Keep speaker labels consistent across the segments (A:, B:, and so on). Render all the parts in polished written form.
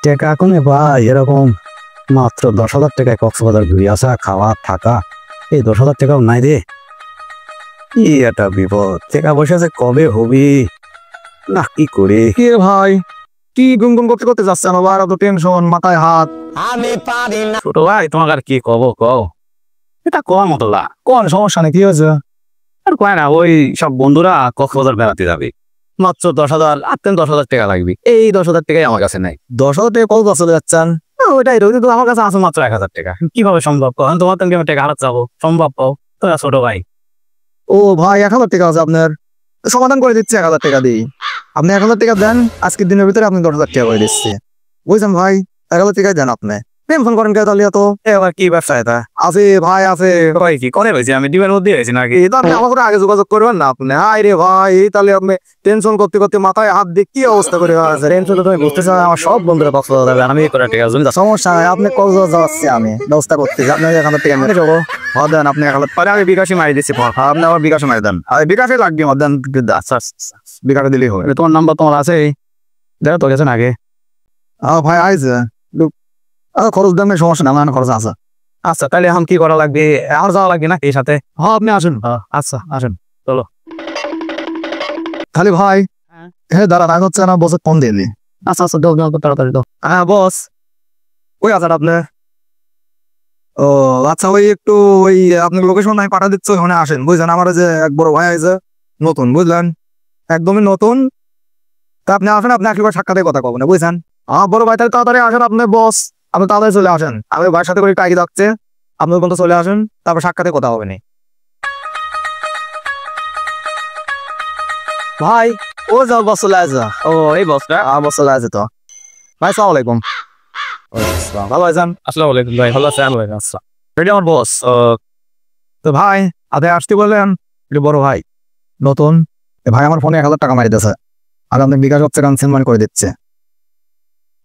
A: টাকা কমে ভাই এরকম মাত্র 10,000 টাকায় কক্সবাজার ঘুরে আসা খাওয়া থাকা, এই 10,000 টাকাও নাই রে। কি একটা বিপদ, টাকা পয়সা যে কবে হবি না কি করি।
B: কে ভাই কি গুনগুন করতে করতে যাচ্ছেন আবার, এত টেনশন, মাথায় হাত।
A: ছোট ভাই তোমাকে আর কি কব কও, এটা কর মতো না।
B: কোন সমস্যা নেই, কি হয়েছে?
A: আর কয় না, ওই সব বন্ধুরা কক্সবাজার বেড়াতে যাবে, মাত্র 10,000 10,000 টাকা লাগবে। এই 10,000 টাকাই আমার কাছে নাই।
B: 10,000 টাকা কত চলে যাচ্ছেন?
A: ওইটাই রয়েছে তো, আমার কাছে আছে মাত্র 1,000 টাকা। কিভাবে সম্ভব কখন তোমার থেকে আমি টাকা হারাতে যাবো? সম্ভব পাও তোরা ছোট ভাই?
B: ও ভাই 1,000 টাকা আছে আপনার, সমাধান করে দিচ্ছি 1,000 টাকা দিই। আপনি 1,000 টাকা দেন, আজকের দিনের ভিতরে আপনি 10,000 টাকা করে দিচ্ছি। বুঝছেন ভাই, 1,000 টাকাই দেন। আপনি টেনশন করেন কে তাহলে? তো
A: এবার কি ব্যবসা এটা
B: আছে ভাই, আছে।
A: ভাই কি করে হয়েছে? আমি ডিমের মধ্যে হয়েছি নাকি?
B: আপনি আমাকে আগে যোগাযোগ করবেন না আপনি? হাই রে ভাই, তাহলে আপনি টেনশন করতে করতে মাথায় হাত দিয়ে কি অবস্থা করে আছে।
A: টেনশন তো তুমি বুঝতে চাও, আমার সব বন্ধুরা কক্সবাজার যাবে, আমি করে টাকা জমি
B: সমস্যা নাই, আপনি কক্সবাজার যাচ্ছি, আমি ব্যবস্থা করতেছি। আপনার 1,000 টাকা মেরে যাবো। দেন আপনি 1,000 পরে আমি বিকাশে মারি দিচ্ছি। আপনি আমার বিকাশে মারি দেন, বিকাশে লাগবে দেন। আচ্ছা বিকাশে দিলেই হবে।
A: তোমার নাম্বার তোমার আছে? দেখো তো গেছেন আগে।
B: ভাই আইছে খরচ দেন, সমস্যা না, আমার খরচ আছে।
A: আচ্ছা তাহলে এখন কি করা লাগবে? আর যাওয়া লাগবে না এই সাথে?
B: হ্যাঁ আপনি আসুন।
A: আচ্ছা আসেন চলো।
B: খালি ভাই হ্যাঁ দাঁড়ান, আগে হচ্ছে না বসে ফোন দিয়ে দিই।
A: আচ্ছা আচ্ছা দাও দাও তাড়াতাড়ি দাও।
B: হ্যাঁ বস, ওই আছেন আপনি? ও আচ্ছা, ওই একটু ওই আপনার লোকেশন আমি পাঠা দিচ্ছি, ওখানে আসেন। বুঝলেন, আমার যে এক বড় ভাই আছে নতুন, বুঝলেন, একদমই নতুন। তা আপনি আসেন, আপনি একবার সাক্ষাতে কথা কবেন, বুঝছেন? আমার বড় ভাই, তাহলে তাড়াতাড়ি আসেন। আপনি বস, আপনি তাড়াতাড়ি চলে আসেন। আমি ভাইয়ের সাথে করে একটু আগে থাকছে, আপনি পর্যন্ত চলে আসেন, তারপর সাক্ষাতে কথা হবে না। ভাই ও যাও, বস চলে আসে।
A: ও এই বসটা?
B: বস চলে আসে তো। ভাই সালাম আলাইকুম। ভালো আছেন?
A: আসসালামু আলাইকুম ভাই, ভালো আছেন? আচ্ছা
B: এটা আমার বস। তো ভাই আপনি আসতে বললেন, এটা বড় ভাই নতুন। ভাই আমার ফোনে 1,000 টাকা মারি দিয়েছে, আর আপনি বিকাশ হচ্ছে সেন্ড করে দিচ্ছে।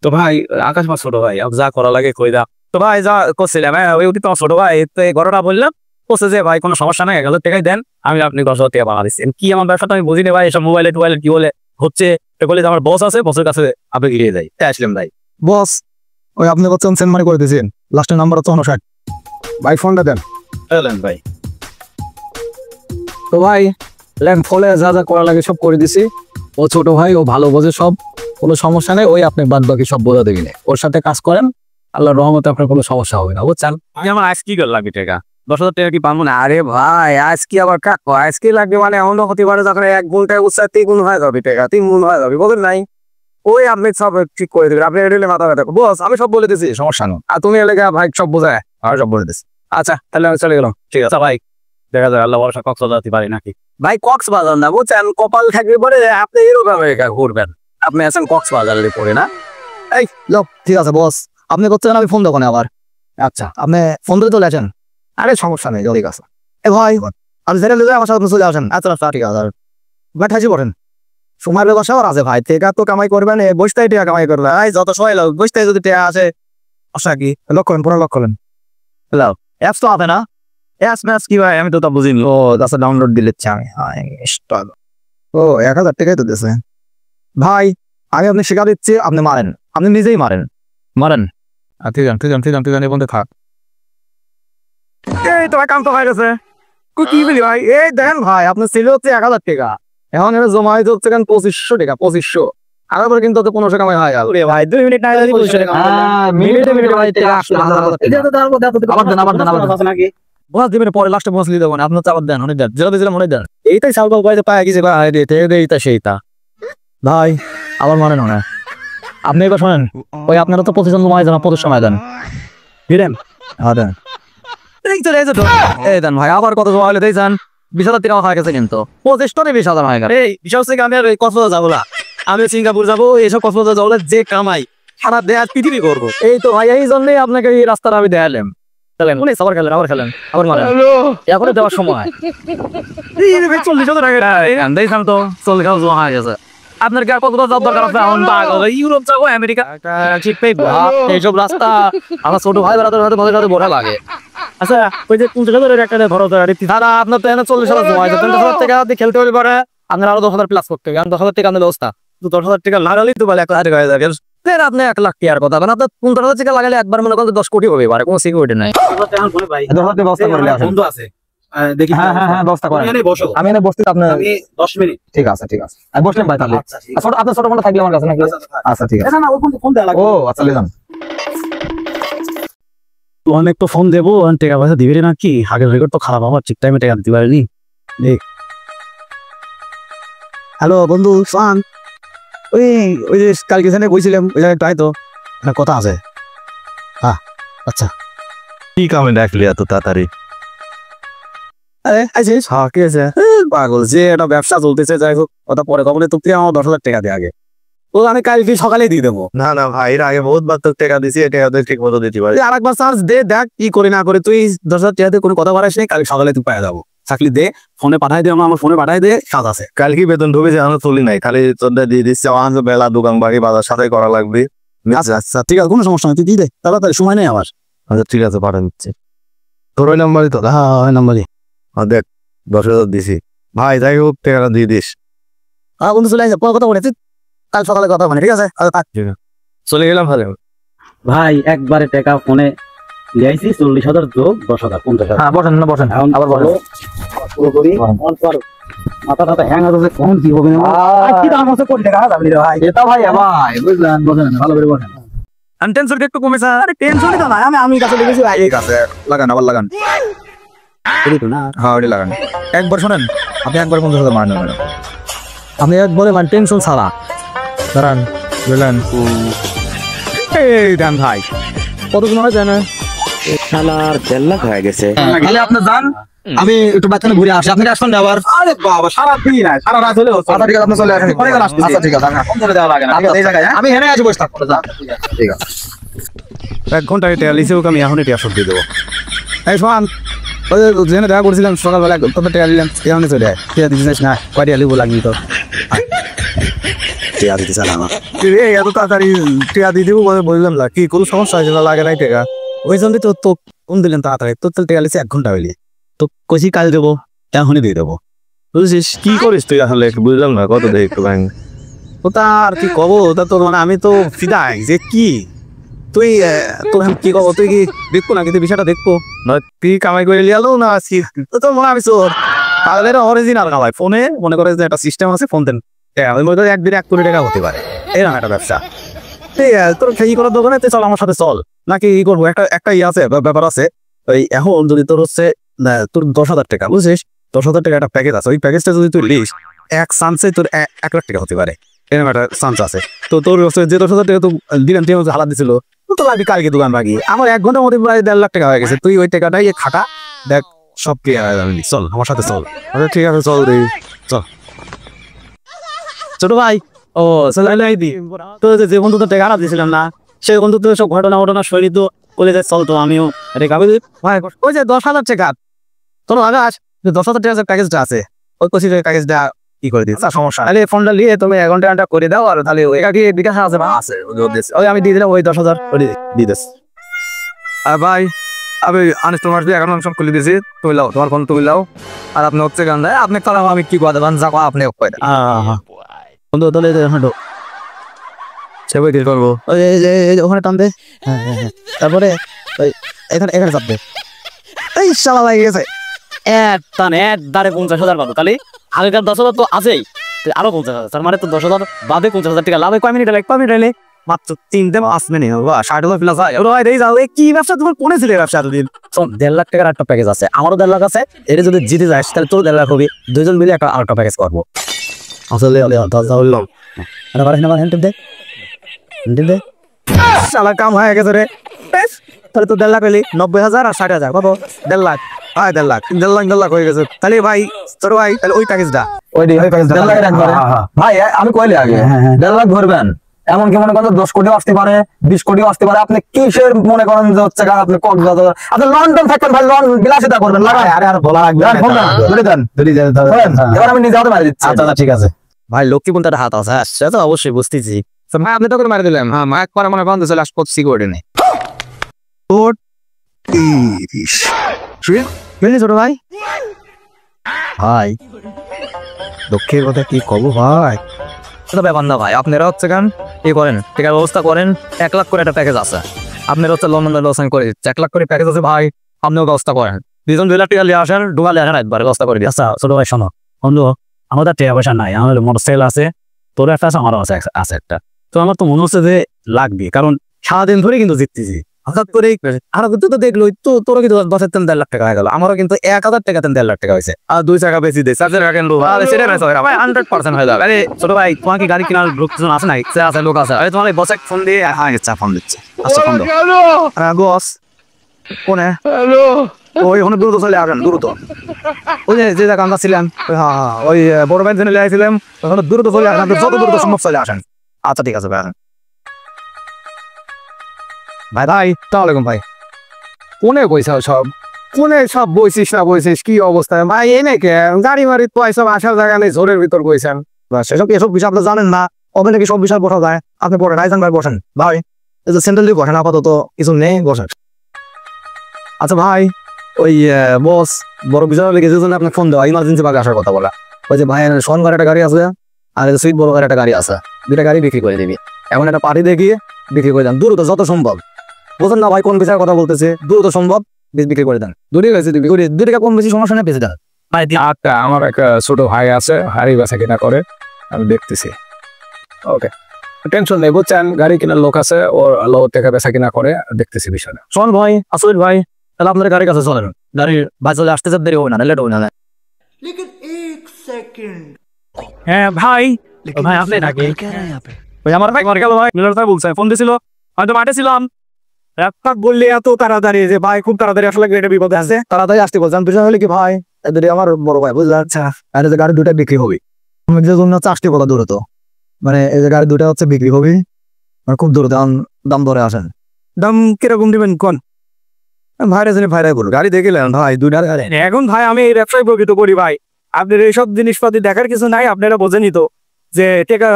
A: তো ভাই আকাশ মা ছোট ভাই, যা করা লাগে কই দাও। তো ভাই যা করছিলাম, ওই উঠি তোমার ছোট ভাই, তো এই ঘটনা বললাম, বলছে যে ভাই কোনো সমস্যা নাই, 1,000 টাকাই দেন, আমি আপনি 10,000 টাকা বাড়া দিচ্ছি। কি আমার ব্যবসাটা আমি বুঝিনি ভাই, এসব মোবাইলে টোবাইলে কি বলে হচ্ছে। বলে আমার বস আছে, বসের কাছে আপনি গিয়ে যাই, তাই আসলাম ভাই।
B: বস ওই আপনি করছেন সেন্ড করে দিয়েছেন, লাস্টের নাম্বার হচ্ছে 59। ভাই ফোনটা দেন।
A: ভাই
B: তো ভাই ফলে যা যা করা লাগে সব করে দিছি। ও ছোট ভাই, ও ভালো বোঝে সব, কোনো সমস্যা নেই। ওই আপনি বাদ বাকি সব বোঝা দেবেন, ওর সাথে কাজ করেন, আল্লাহর রহমতে আপনার কোনো সমস্যা হবে না, বুঝছেন?
A: আমি আমার আজ কি লাগবে টাকা? 10,000 টাকা কি পাবো না?
B: আরে ভাই আজ কি আবার কাক আজ কি লাগবে মানে, এমন হতে পারে যখন 1 গুণটায় উৎসাহ 3 গুণ হয়ে যাবে টাকা, 3 গুণ হয়ে যাবে, বলেন নাই? ওই আপনি সব ঠিক করে দেবেন, আপনি এলে মাথা ব্যথা। বস আমি সব বলে দিছি, সমস্যা নেই। আর তুমি এলাকা ভাই সব বোঝায়, আর সব বলে দিছি। আচ্ছা তাহলে আমি চলে গেলাম।
A: ঠিক আছে ভাই, দেখা যায় আল্লাহ ভরসা কক্সবাজার যেতে পারি নাকি।
B: ভাই কক্সবাজার না, বুঝছেন, কপাল থাকবে পরে আপনি এরকম ঘুরবেন। আপনি আছেন কক্সবাজারের পরে না? এই লোক ঠিক আছে বস, আপনি করছেন, আমি ফোন দোকানে আবার। আচ্ছা আপনি ফোন ধরে চলে আসেন। আরে সমস্যা নেই, জলদি কাছে। এ ভাই আপনি যেটা লিখে আমার সাথে চলে আসেন। আচ্ছা আচ্ছা ঠিক আছে। ভাই ঠাইছি পড়েন, সময়ের ব্যবসা আছে ভাই, টেকা তো কামাই করবেন, বসতেই টেকা কামাই করবে। এই যত সময় লোক বসতে যদি টেকা আছে, আশা কি লক্ষ্য করেন, পুরো লক্ষ্য করেন। হ্যালো, অ্যাপস তো আছে না?
A: অ্যাস ম্যাস কি ভাই, আমি তো তা বুঝিনি।
B: ও আচ্ছা ডাউনলোড দিলে আমি। ও 1,000 টাকাই তো দিয়েছে ভাই। আমি আপনি শেখা দিচ্ছি, আপনি মারেন, আপনি নিজেই মারেন, মারেন।
A: ঠিক আছে ঠিক আছে ঠিক আছে ঠিক আছে, বন্ধু থাক।
B: এই তো কাম তো হয়ে গেছে। কি বলি ভাই, এই দেখেন ভাই আপনার ছিল হচ্ছে 1,000 টাকা, এখন এটা জমা হয়েছে হচ্ছে 2,500 টাকা। 2,500 আবার কিন্তু 1500 কামাই হয় ভাই। 2 মিনিট না 2,500 টাকা মিনিটে ভাই টাকা আসলো। আবার দেন আবার দেন আবার দেন নাকি বস দিবেন, পরে লাস্টে বস দিয়ে দেবেন। আপনার চাবার দেন, অনেক দেন, যেটা দিয়েছিলাম অনেক দেন। এইটাই সালবাল ভাই পায় গেছে ভাই, এইটা সেইটা ভাই আবার মানে না। আপনি এবার শোনেন, ওই আপনারা তো প্রতিজন জমা দেন, 25 সময় দেন, দিলেন? হ্যাঁ দেন। এই দেন ভাই, আবার কত জমা হলে দিয়েছেন? 20,000 টাকা হয়ে গেছে কিন্তু। 25 20,000 হয়ে গেছে। এই বিশাল থেকে আমি আর কক্সবাজার যাবো না, আমি সিঙ্গাপুর যাবো। এইসব কক্সবাজার যাবো, যে কামাই সারা দেশ পৃথিবী করবো। এই তো ভাই, এই জন্যই আপনাকে এই রাস্তাটা আমি দেখালাম। খেলেন আবার খেলেন, আবার খেলেন, আবার মারেন, এখন দেওয়ার সময় 40,000 টাকা দিয়েছিলাম তো 40,000 জমা হয়ে গেছে। আপনার কি আর কতটা জব দরকার আছে? ইউরোপ যাবো, আমেরিকা, এইসব রাস্তা আমার ছোট ভাই বেড়াতে বেড়াতে বড় লাগে। আচ্ছা ওই যে 50,000 একটা ধরো দাদা, আপনার তো এখানে 40,000 জমা হয়েছে। 50,000 টাকা দিয়ে খেলতে হলে পরে আপনার আরো 10,000 প্লাস করতে হবে। 10,000 টাকা আপনার ব্যবস্থা, 10,000 টাকা লাগালেই তো বলে 1,000 টাকা হয়ে যাবে। আপনি 1 লাখ টাকার কথা আপনার 15,000 টাকা লাগালে একবার মনে করেন 10 কোটি হবে পারে কোনো সিকিউরিটি নাই।
A: ভাই
B: ব্যবস্থা করে আসেন।
A: বন্ধু আছে দেখি
B: হ্যাঁ ব্যবস্থা করেন।
A: এখানে বসো,
B: আমি এনে বসতে আপনি
A: আমি 10 মিনিট।
B: ঠিক আছে আমি বসলাম ভাই তাহলে।
A: আচ্ছা ঠিক
B: ছোট আপনার ছোট ফোনটা থাকলে আমার কাছে নাকি? আচ্ছা ঠিক আছে।
A: না ওই ফোন দেয়া লাগবে।
B: ও আচ্ছা লেলাম।
A: অনেক তো ফোন দেবো টাকা পয়সা দিবি না কি? আগের রেকর্ড তো খারাপ, আমার ঠিক টাইমে টাকা দিতে পারিনি। হ্যালো বন্ধু সান, ওই যে কালকে এখানে বইছিলাম ওই জায়গায় তাই তো একটা কথা আছে। হ্যাঁ আচ্ছা
C: কি কামে ডাকলি এত তাড়াতাড়ি?
A: আরে আইসিস? হ্যাঁ কি আছে? পাগল যে একটা ব্যবসা চলতেছে, যাই হোক ওটা পরে কমলে তুই আমার 10,000 টাকা দিয়ে আগে, ও আমি কালকে সকালে দিয়ে দেবো।
C: না না ভাই, এর আগে বহুত বার তোর টাকা দিছি, এটা ওদের ঠিক মতো দিতে পারি।
A: তুই আরেকবার চার্জ দে, দেখ কি করে না করে। তুই 10,000 টাকা দিয়ে কোনো কথা বাড়াইস নেই, কালকে সকালে তুই পায়ে যাবো। চাকরি দে, ফোনে পাঠাই দে, আমার ফোনে পাঠাই দে, কাজ আছে।
C: কালকে বেতন ঢুকেছে, আমরা চলি নাই, খালি তোরটা দিয়ে দিচ্ছি। আমার বেলা দোকান বাড়ি বাজার সাথে করা লাগবে।
A: আচ্ছা আচ্ছা ঠিক আছে, কোনো সমস্যা নেই, তুই দিয়ে দে তাড়াতাড়ি, সময় নেই আমার।
C: আচ্ছা ঠিক আছে, পাঠান দিচ্ছি। তোর ওই নাম্বারই তো?
A: হ্যাঁ ওই নাম্বারই।
C: দেখ 10,000 দিছি ভাই, যাই হোক টাকাটা দিয়ে দিস।
A: হ্যাঁ বন্ধু চলে আসে, পরে কথা বলে তুই কাল সকালে কথা মানে, ঠিক আছে?
C: চলে গেলাম ভালো।
D: ভাই একবারে টাকা ফোনে লিয়াইছি 40,000 যোগ 10,000 50,000।
B: হ্যাঁ বসেন
D: এখন
B: আবার বলেন।
D: পুরোপুরি অন কর। মাথা টাথা হ্যাং আছে, কোন কি হবে না? কি দাম আছে কোটি টাকা দাবি রে ভাই।
B: এটা ভাই ভাই বুঝলেন, বসেন ভালো করে বসেন।
A: আমি টেনশন একটু কমেছে।
B: আরে টেনশনই তো না, আমি কাছে লিখেছি ভাই।
A: ঠিক আছে, লাগান আবার লাগান।
B: হ্যাঁ ওটা লাগান। একবার শোনেন, আপনি একবার 50,000 মারেন না, আপনি একবারে মানে টেনশন ছাড়া দাঁড়ান বুঝলেন।
A: এই ডান ভাই
B: কত সময় হয় জানেন?
D: শালার 1.5 লাখ হয়ে গেছে।
B: তাহলে আপনি যান, আমি একটু বাচ্চানে ঘুরে আসি, আপনি আসবেন না আবার?
A: আরে বাবা সারা দিন সারা রাত হলেও
B: আচ্ছা ঠিক আছে, আপনি চলে আসেন।
A: পরে গেলে আসতেছি।
B: আচ্ছা ঠিক আছে,
A: ফোন করে দেওয়া লাগে না, ঠিক আছে? এই জায়গায়
B: আমি হেনে আছি, বসে থাকবো। ঠিক আছে
A: 1 ঘন্টা টাকা লিখে ওকে আমি এখনই টাকা শোধ দিয়ে দেবো। এই শোন, ওই যেখানে দেখা করছিলাম সকালবেলা তোর টাকা নিলাম, এখনই চলে আয়। টাকা দিতে না, কয় টাকা লিখবো লাগবি তোর? টাকা দিতে চান আমার এত তাড়াতাড়ি টাকা দিয়ে দিব বললাম না, কি কোনো সমস্যা হয়েছিল? লাগে নাই টাকা, ওই জন্য তো তো ফোন দিলেন তাড়াতাড়ি। তোর টাকা লিখে 1 ঘন্টা হইলি, তো কষি কাল দেবো, এখনই দিয়ে দেবো। বুঝছিস?
C: কি করিস তুই আসলে একটু বুঝলাম না, কত দেখ একটু ভাই।
A: ও তার কি কব, ওটা তো মানে আমি তো ফিদাই যে কি তুই তোর এখন কি কব, তুই কি দেখবো না? কিন্তু বিষয়টা দেখবো না, তুই কামাই করে লিয়ালো না তো মনে আমি চোর। তাহলে অরিজিনাল কামাই ফোনে মনে করে যে একটা সিস্টেম আছে, ফোন দেন ওই মধ্যে একদিনে 1 কোটি টাকা হতে পারে, এরকম একটা ব্যবসা। ঠিক আছে, তোর খেয়ে করার দোকানে তুই চল আমার সাথে চল, নাকি ই করবো? একটা ইয়ে আছে, ব্যাপার আছে। ওই এখন যদি তোর হচ্ছে তোর 10,000 টাকা, বুঝছিস? 10,000 টাকা একটা প্যাকেজ আছে, ওই প্যাকেজটা যদি তুই লিস 1 চান্সে তোর 1 লাখ টাকা হতে পারে, এরকম একটা চান্স আছে। তো তোর হচ্ছে যে 10,000 টাকা তো দিলাম, তুই হালাত দিছিল, তো লাগবি কালকে দোকান বাকি। আমার 1 ঘন্টার মধ্যে প্রায় 1.5 লাখ টাকা হয়ে গেছে। তুই ওই টাকাটাই খাটা, দেখ সব ক্লিয়ার হয়ে যাবে। চল আমার সাথে চল। আচ্ছা ঠিক আছে চল রে, চল। ছোট ভাই, ও তো যে বন্ধু তো টাকা দিয়েছিলাম না, সেই বন্ধু তো সব ঘটনা শৈলী তো বলে যায়, চল তো আমিও ভাই ওই যে 10,000 টাকা তোর আগাস, 10,000 টাকা প্যাকেজটা আছে, ওই কষি প্যাকেজটা কি করে দিই সমস্যা। তাহলে ফোনটা নিয়ে তুমি 1 ঘন্টা করে দাও, আর তাহলে ওই বিকাশ আছে বা আছে ওই আমি দিয়ে দিলাম, ওই 10,000 দিয়ে দিস। আর ভাই আমি আনিস তোমার 11 অংশ খুলে দিয়েছি, তুমি লাও তোমার ফোন, তুমি লাও। আর আপনি হচ্ছে গান দেয় আপনি তাহলে আমি কি করে দেবেন, যা আপনি বন্ধু তাহলে হাঁটো
C: সে কি করবো?
A: ওখানে টানবে, তারপরে এখানে চাপবে। এই শালা লাগে গেছে
D: টান দাঁড়ে 50,000 পাবো। তাহলে আগেকার 10,000 তো আছেই, আরো 50,000, তার মানে তো 10,000 বাদে 50,000 টাকা লাভ। কয় মিনিট লাগে? 5 মিনিট হলে
A: মাত্র 3 মিনিট বা 60,000 প্লাস হয়। কি ব্যবসা তোমার কোনে ছিল ব্যবসা এতদিন? 1.5 লাখ টাকার একটা প্যাকেজ আছে, আমারও 1.5 লাখ আছে। এটা যদি জিতে যাস তাহলে তোর 1.5 লাখ হবে, দুজন মিলে একটা আরেকটা প্যাকেজ করবো। আসলে শালা কাম হয়ে গেছে রে। তাহলে তো 1.5 লাখ হইলি, 90,000 আর 60,000 কত? 1.5 লাখ। 1.5 লাখ 1.5 লাখ হয়ে গেছে। তাহলে ভাই তোর ভাই তাহলে ওই প্যাকেজটা
B: ভাই আমি কইলে আগে 1.5 লাখ ধরবেন, এমন কি মনে করেন 10 কোটিও আসতে পারে, 20 কোটিও আসতে পারে। আপনি কিসের মনে করেন যে হচ্ছে আপনি কক্সবাজার, আপনি লন্ডন থাকবেন ভাই, লন্ডন বিলাসিতা করবেন। আরে আর বলা লাগবে, এবার আমি নিজে হাতে মারি দিচ্ছি।
A: আচ্ছা ঠিক আছে ভাই, লক্ষ্মী কোনটা হাত আছে, সে তো অবশ্যই বুঝতেছি।
B: ভাই আপনি তো করে মারি দিলাম। হ্যাঁ মাইক করে মনে করেন চলে আসবো সিকিউরিটি নেই।
A: ছোট ভাই, ভাই লক্ষ্মীর কথা কি কব ভাই,
B: এটা ব্যাপার না ভাই, আপনারা হচ্ছে কেন করেন টিকার ব্যবস্থা করেন, 1 লাখ করে একটা প্যাকেজ আছে, আপনারা হচ্ছে লন্ডন লসন করে দিচ্ছে, 1 লাখ করে প্যাকেজ আছে ভাই, আপনিও ব্যবস্থা করেন, 2 লাখ টাকা নিয়ে আসেন, ঢুকালে আসেন একবার ব্যবস্থা করে দিই।
A: আচ্ছা ছোট ভাই শোনো বন্ধু, আমাদের টাকা পয়সা নাই, আমাদের মোটরসাইকেল আছে, তোর একটা আছে, আমারও আছে একটা। তো আমার তো মনে হচ্ছে যে লাগবে, কারণ সারাদিন ধরে কিন্তু জিততেছি, হঠাৎ করে আর তুই তো দেখলো তো তোর কিন্তু 10-3 লাখ টাকা হয়ে গেল, আমারও কিন্তু 1,000 টাকা 3 লাখ টাকা হয়েছে, আর 2 টাকা বেশি দেয় 4 টাকা কিনবো, আরে সেটা বেশ হয় ভাই 100% হয়ে যাবে। আরে ছোট ভাই তোমার কি গাড়ি কেনার লোকজন আছে নাই? আছে লোক আছে, আরে তোমার বসে ফোন দিয়ে আচ্ছা ফোন দিচ্ছে, আচ্ছা ফোন দাও বস কোনে ওই ওখানে দ্রুত চলে আসেন, দ্রুত ওই যে জায়গা আমরা ছিলাম, হ্যাঁ ওই বড় ভাই জেনে আসছিলাম, ওখানে দ্রুত চলে আসেন, যত দ্রুত সম্ভব চলে আসেন। আচ্ছা ঠিক আছে ভাই। ভাই ভাই আসসালামাইকুম ভাই, কোনে বইসা সব কোনে সব বইছিস না বইছিস, কি অবস্থা ভাই? এই নাকি গাড়ি মারি তো সব আসার জায়গা নেই, ঝোরের ভিতর বইছেন, সেসব এসব বিষয় আপনি জানেন না, ওখানে কি সব বিষয় বসা যায়? আপনি পরে রাইজান ভাই বসেন ভাই, এই যে সেন্ট্রাল দিয়ে বসেন, আপাতত কিছু নেই বসেন। আচ্ছা ভাই ওই বস বড় বিষয় হলে কিছু জন্য আপনার ফোন দেওয়া, ইমার্জেন্সি ভাবে আসার কথা বলা, ওই যে ভাই সোন ঘরে একটা গাড়ি আছে আর সুইট বড় ঘরে একটা গাড়ি আছে, 2টা গাড়ি বিক্রি করে দিবি, এখন একটা পার্টি দেখিয়ে বিক্রি করে দেন দ্রুত যত সম্ভব, বুঝলেন না ভাই কোন বিষয়ের কথা বলতেছে, দ্রুত সম্ভব বিক্রি করে দেন, 2 টাকা কম বেশি সমস্যা নেই, বেঁচে দেন ভাই।
E: আচ্ছা আমার একটা ছোট ভাই আছে, হাড়ি বেচা কিনা করে, আমি দেখতেছি। ওকে টেনশন নেই বুঝছেন, গাড়ি কেনার লোক আছে, ওর লোক থেকে বেচা কিনা করে, দেখতেছি বিষয়টা।
B: শোন ভাই আসল ভাই, তাহলে আপনার গাড়ির কাছে চলেন, গাড়ির ভাই চলে আসতে দেরি হবে না, লেট হবে না।
A: হ্যাঁ ভাই, ভাই আপনি নাকি ওই আমার ভাই গেল ভাই, মিলন ভাই বলছে ফোন দিছিল, হয়তো মাঠে ছিলাম,
B: এক বললে এত তাড়াতাড়ি যে ভাই খুব তাড়াতাড়ি আসলে একটা বিপদে আছে, তাড়াতাড়ি আসতে বলছেন, বিষয় হলে কি ভাই এদের আমার বড় ভাই বুঝলেন, আচ্ছা আর যে গাড়ি 2টা বিক্রি হবে, যে জন্য হচ্ছে আসতে বলা দূরত, মানে এই যে গাড়ি 2টা হচ্ছে বিক্রি হবে, মানে খুব দূরত, দাম ধরে আসেন, দাম কিরকম দিবেন কোন ভাইরা জানি ভাইরাই বলুন, গাড়ি দেখিলেন ভাই 2টা গাড়ি।
A: এখন ভাই আমি এই ব্যবসায় প্রকৃত করি ভাই, আপনার এইসব জিনিসপাতি দেখার কিছু নাই, আপনারা বোঝেনি তো যে টাকা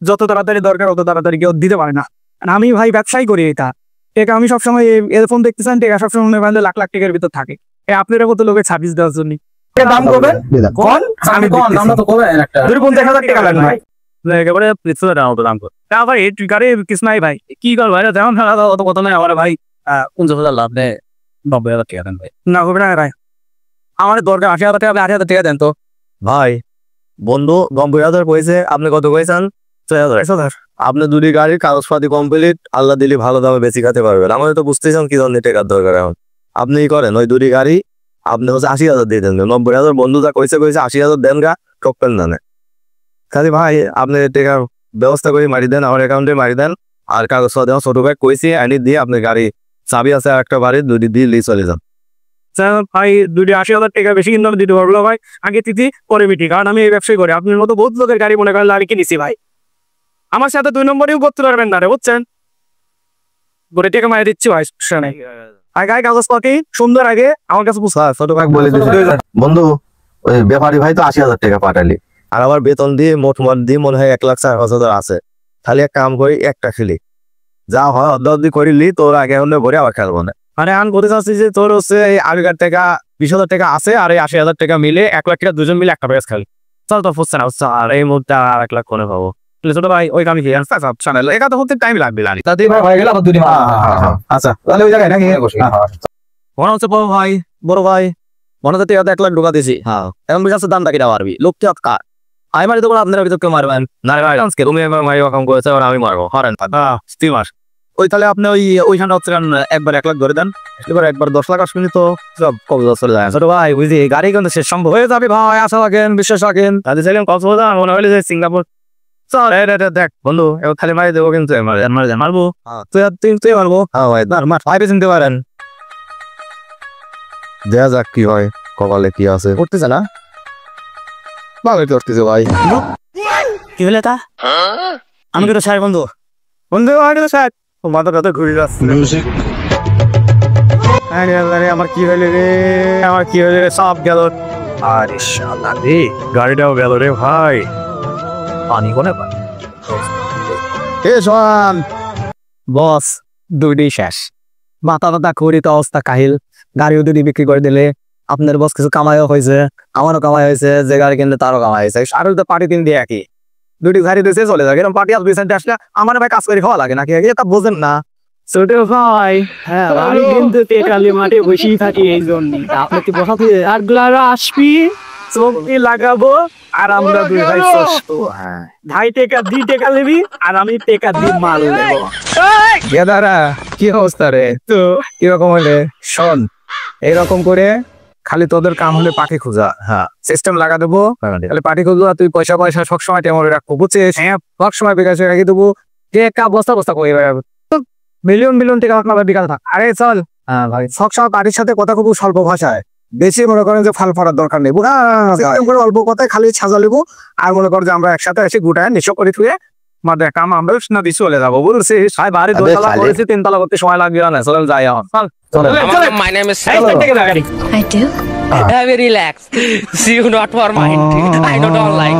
A: যত তাড়াতাড়ি দরকার অত তাড়াতাড়ি কেউ দিতে পারে না, আমি ভাই ব্যবসায় করি এটা, টাকা আমি সবসময় এয়ারফোন দেখতেছেন, টাকা সবসময় লাখ লাখ টাকার ভিতর থাকে, আপনারা কত লোকের সার্ভিস দেওয়ার জন্য দাম করবেন কোন আমি কোন দামটা তো করবেন একটা 50,000 টাকা লাগবে ভাই, একেবারে প্রিন্সিপাল দাম করে আবার এই গাড়ি কিছু নাই ভাই, কি কর ভাই যেমন ফেলা অত কথা নাই আমার ভাই, 50,000 লাভ দেয় 90,000 টাকা দেন ভাই, না হবে না ভাই, আমার দরকার 80,000 টাকা, আপনি 80,000 টাকা দেন তো
C: ভাই বন্ধু 90,000 কইছে, আপনি কত কইছেন? 6,000। আপনি 2টি গাড়ির কাগজপাতি কমপ্লিট, আল্লাহ দিলি ভালো দামে বেশি খেতে পারবেন, আমাদের তো বুঝতেছেন কি ধরনের টাকার দরকার, এখন আপনি করেন ওই 2টি গাড়ি আপনি হচ্ছে 80,000 দিয়ে দেন, 90,000 বন্ধু যা কইছে 80,000 দেন গা, টকপেন না খালি ভাই আপনি টাকার ব্যবস্থা করে মারি দেন, আমার অ্যাকাউন্টে মারি দেন, আর কাগজপাতি ছোট ভাই কইছি আনি দিয়ে আপনি গাড়ি চাবি আছে একটা বাড়ির 2টি দিয়ে নিয়ে চলে যান।
A: ভাই 80,000 টাকা বেশি কিন্তু আমি দিতে পারবো না ভাই, আগে তিথি পরে মিটি, কারণ আমি এই ব্যবসায় করি, আপনার মতো বহুত লোকের গাড়ি মনে করেন আমি কিনেছি ভাই, আমার সাথে 2 নম্বরেও করতে পারবেন না রে বুঝছেন, গড়ে টাকা মারি দিচ্ছি ভাই, আগে কাগজপাতি সুন্দর আগে আমার কাছে
C: ছোট ভাই বলে দিচ্ছি বন্ধু, ওই ব্যাপারী ভাই তো 80,000 টাকা পাঠালি, আর আমার বেতন দিয়ে মোট দিয়ে মনে হয় 1,04,000 আছে, তাহলে এক কাম করি একটা খেলি, যা হয় অর্ধ করিলি তোর আগে হলে ভরে আবার খেলবো না।
A: মানে আমি বলতে চাচ্ছি যে তোর হচ্ছে এই আগেকার টাকা 20,000 টাকা আছে, আর এই 80,000 টাকা মিলে 1 লাখ টাকা দুজন মিলে একটা প্যাকেজ খেলি, চল তো ফুটছে না হচ্ছে, আর এই মুহূর্তে আর 1 লাখ কোনে পাবো ছোট ভাই, ওই কামি কি একা তো হতে টাইম লাগবে না,
B: তাতে ভাই হয়ে গেল আবার 2টি আচ্ছা তাহলে ওই জায়গায় নাকি বসে
A: মনে হচ্ছে বড় ভাই মনে হচ্ছে টাকা 1 লাখ ঢোকা দিছি, হ্যাঁ এখন বুঝে দামটা কিনা মারবি, লোক তো কার আমি মারি দেবো, আপনারা ভিতর কেউ মারবেন না রে ভাই, তুমি মারি কাম করেছে আমি মারবো, হরেন স্টিমার ওই, তাহলে আপনি ওইখানটা হচ্ছে একবার 1 লাখ ধরে দেন, এবার একবার 10 লাখ আসবেন তো সব কবজা চলে যায় ছোট ভাই, বুঝলি গাড়ি কিন্তু শেষ সম্ভব হয়ে যাবে ভাই, আশা রাখেন বিশ্বাস রাখেন, তাদের চাইলেন কক্সবাজার মনে হলে যে সিঙ্গাপুর চল, দেখ বন্ধু এবার খালি মারি দেবো, কিন্তু মারবো তুই মারবো,
C: হ্যাঁ ভাই
A: মার ভাই চিনতে পারেন,
C: দেখা যাক কি হয়, কপালে কি আছে,
B: করতেছে না
C: ভালো করতেছে ভাই।
A: কি হলে তা আমি কিন্তু স্যার বন্ধু স্যার মাথা ব্যথা ঘুরে যাচ্ছে, আমার কি হইলে রে, আমার কি হইলে রে, সব গেল, আরে শালা রে গাড়িটাও গেল রে ভাই, পানি কোনে পানি বস 2টি শেষ, মাথা ব্যথা করি তো অবস্থা কাহিল, গাড়িও 2টি বিক্রি করে দিলে, আপনার বস কিছু কামাইও হয়েছে, আমারও কামাই হয়েছে, যে গাড়ি কিনলে তারও কামাই হয়েছে, আর তো পার্টি দিন দিয়ে একই
B: দুটি ঘাড়ি দিয়েছে চলে যাবে এরকম পার্টি আসবে আসলে আমার ভাই কাজ করে খাওয়া লাগে নাকি এটা বোঝেন না
D: ছোট ভাই হ্যাঁ আমি কিন্তু টেকালি মাঠে বসেই থাকি এই জন্য আপনি কি বসাতে আর গুলারা আসবি চোখটি লাগাবো আর আমরা দুই ভাই চসবো ভাই টেকা দি টেকা নিবি আর আমি টেকা দি মাল নেবো
E: গেদারা কি অবস্থা রে তো কিরকম হলে শোন এইরকম করে খালি তোদের কাম হলে পাখি খোঁজা
C: হ্যাঁ
E: সিস্টেম লাগা দেবো তাহলে পাখি খুঁজবো আর তুই পয়সা পয়সা সবসময় টেমরে রাখবো বুঝছিস হ্যাঁ সবসময় বিকাশে রাখি দেবো যে একটা বস্তা বস্তা করে
B: মিলিয়ন মিলিয়ন টাকা আপনার বিকাল থাক
E: আরে চল
B: ভাই
E: সবসময় পার্টির সাথে কথা খুব স্বল্প ভাষায় বেশি মনে করেন যে ফাল ফরার দরকার নেই সিস্টেম করে অল্প কথায় খালি সাজা নেবো আর মনে কর যে আমরা একসাথে এসে গুটায় নিশ্চয় করে থুয়ে আমাদের কাম আমরা না দিয়ে চলে যাবো বুঝছিস
A: ভাই বাড়ি
C: আবে
A: দোতলা
C: খালি-
A: করেছি তিনতলা করতে সময় লাগবে না চলেন যাই এখন চল
F: My name is
A: এই
F: Sal.
A: থেকে গাড়ি
G: I do.
F: Very relax. See you not for mind. I don't like.